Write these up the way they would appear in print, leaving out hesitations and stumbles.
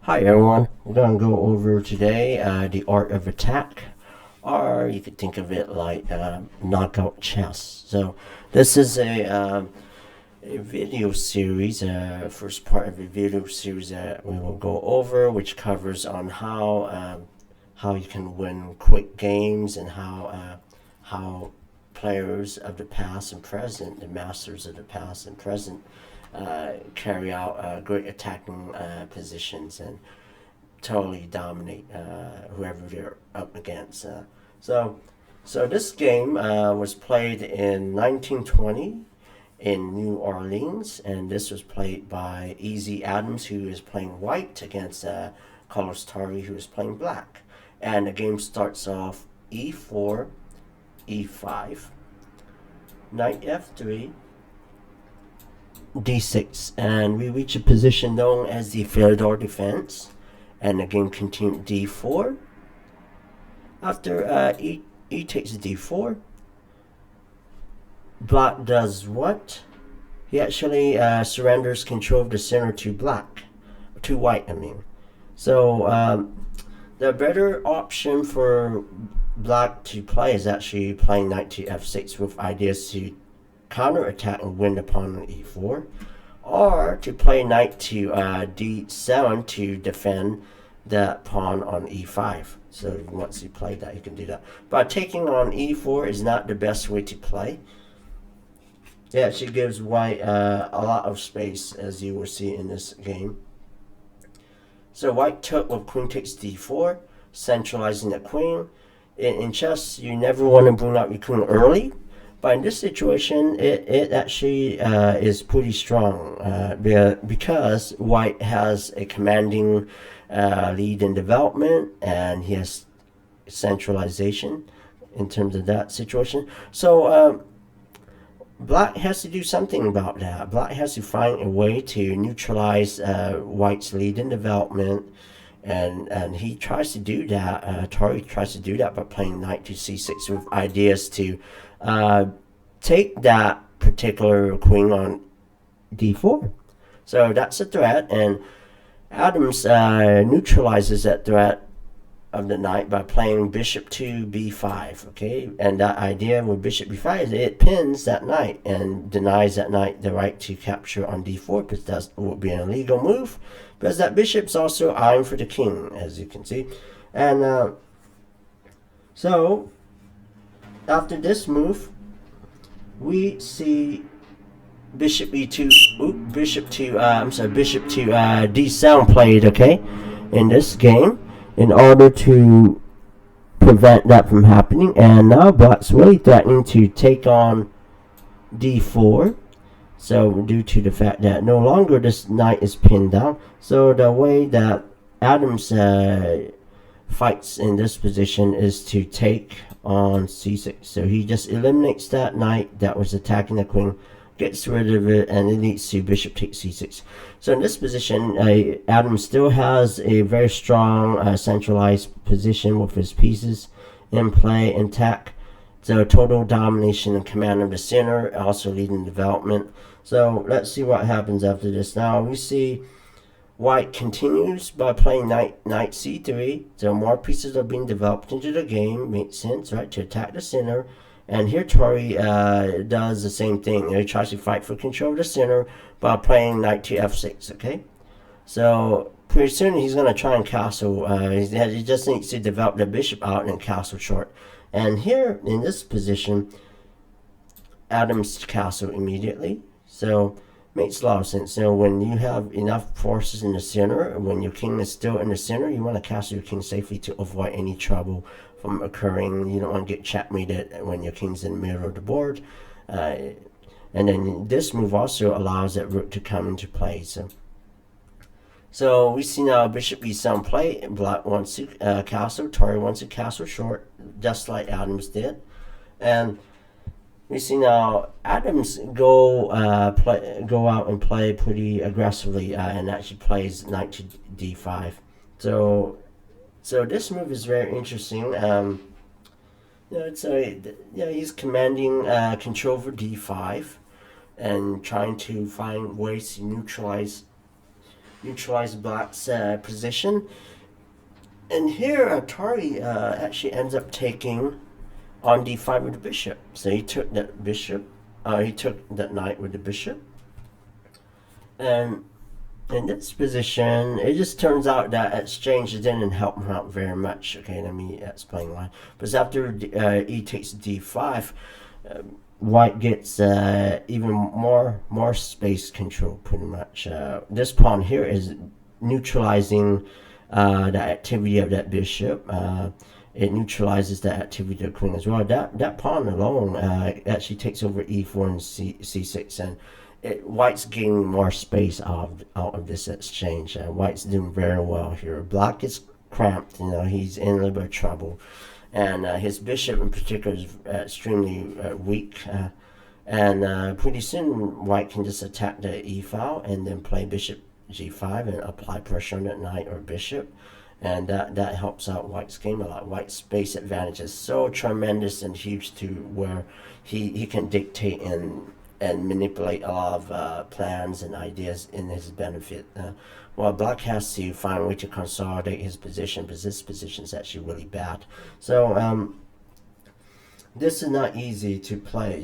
Hi everyone, we're going to go over today the art of attack, or you could think of it like knockout chess. So this is a video series, first part of a video series that we will go over, which covers on how you can win quick games and how players of the past and present, the masters of the past and present, carry out great attacking positions and totally dominate whoever they're up against. So this game was played in 1920 in New Orleans, and this was played by Easy Adams, who is playing white, against Carlos Torre, who is playing black. And the game starts off e4, e5, knight f3, d6, and we reach a position known as the Theodore defense, and the game continued d4. After e takes d4, black does what? He actually surrenders control of the center to white. So the better option for black to play is actually playing knight to f6 with ideas to counterattack and win the pawn on e4, or to play knight to d7 to defend that pawn on e5. So once you play that, you can do that. But taking on e4 is not the best way to play. It actually gives white a lot of space, as you will see in this game. So white took with queen takes d4, centralizing the queen. In chess, you never want to bring up your queen early, but in this situation, it actually is pretty strong because white has a commanding lead in development, and he has centralization in terms of that situation. So black has to do something about that. Black has to find a way to neutralize white's lead in development, and he tries to do that. Torre tries to do that by playing knight to c6 with ideas to take that particular queen on d4. So that's a threat, and Adams neutralizes that threat of the knight by playing bishop to b5. Okay, and that idea with bishop b5 is it pins that knight and denies that knight the right to capture on d4, because that would be an illegal move, because that bishop's also eyeing for the king, as you can see. And so after this move, we see bishop e2, bishop to d7 played, okay, in this game, in order to prevent that from happening. And now black's really threatening to take on d4. So due to the fact that no longer this knight is pinned down, so the way that Adams fights in this position is to take on c6. So he just eliminates that knight that was attacking the queen, gets rid of it, and it leads to bishop takes c6. So in this position, Adams still has a very strong centralized position with his pieces in play intact. So total domination and command of the center, also leading development. So let's see what happens after this. Now we see white continues by playing knight c3. So more pieces are being developed into the game. Makes sense, right? To attack the center. And here Torre does the same thing. He tries to fight for control of the center by playing knight to f6. Okay, so pretty soon he's going to try and castle. He just needs to develop the bishop out and castle short. And here in this position, Adams castle immediately. So makes a lot of sense. So when you have enough forces in the center, when your king is still in the center, you want to castle your king safely to avoid any trouble from occurring. You don't want to get checkmated when your king's in the middle of the board. And then this move also allows that rook to come into play. So we see now bishop e7 play. Black wants to castle. Torre wants to castle short, just like Adams did. And we see now Adams go out and play pretty aggressively, and actually plays knight to d5. So this move is very interesting. He's commanding control over d5 and trying to find ways to neutralize neutralize black's position. And here, Torre actually ends up taking on d5 with the bishop. So he took that bishop, he took that knight with the bishop. And in this position, it just turns out that exchange didn't help him out very much. Okay, let me explain why. Because after e takes d5, white gets even more space control, pretty much. This pawn here is neutralizing the activity of that bishop. It neutralizes the activity of the queen as well. That pawn alone actually takes over e4 and c6, and white's gaining more space out of this exchange. White's doing very well here. Black is cramped. He's in a little bit of trouble, and his bishop in particular is extremely weak. And pretty soon, white can just attack the e file and then play bishop g5 and apply pressure on that knight or bishop. And that helps out white's game a lot. White's space advantage is so tremendous and huge to where he can dictate and manipulate a lot of plans and ideas in his benefit. While black has to find a way to consolidate his position, because this position is actually really bad. So this is not easy to play,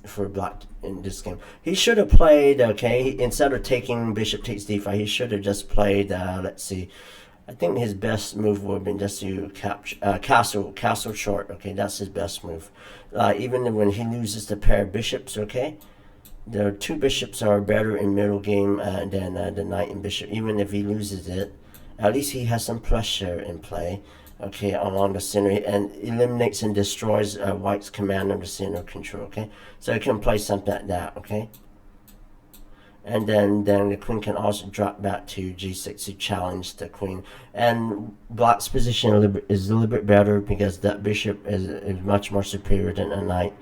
for black in this game. He should have played, instead of taking bishop takes d5, he should have just played, let's see, I think his best move would have been just to capture castle short. Okay, that's his best move. Even when he loses the pair of bishops, okay, the two bishops are better in middle game than the knight and bishop. Even if he loses it, at least he has some pressure in play. Okay, along the center, and eliminates and destroys white's command of the center control. Okay, so he can play something like that. Okay. And then the queen can also drop back to g6 to challenge the queen. And black's position is a little bit better because that bishop is much more superior than a knight.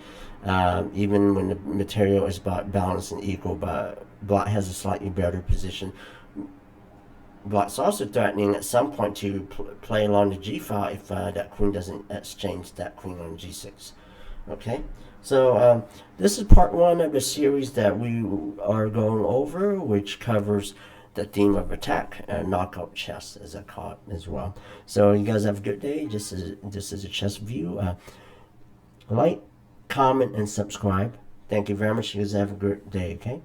Even when the material is about balanced and equal, but black has a slightly better position. Black's also threatening at some point to play along the g file if that queen doesn't exchange that queen on g6. Okay. So this is part one of the series that we are going over, which covers the theme of attack and knockout chess, as I call it as well. So you guys have a good day. This is a chess view. Like, comment, and subscribe. Thank you very much. You guys have a great day. Okay.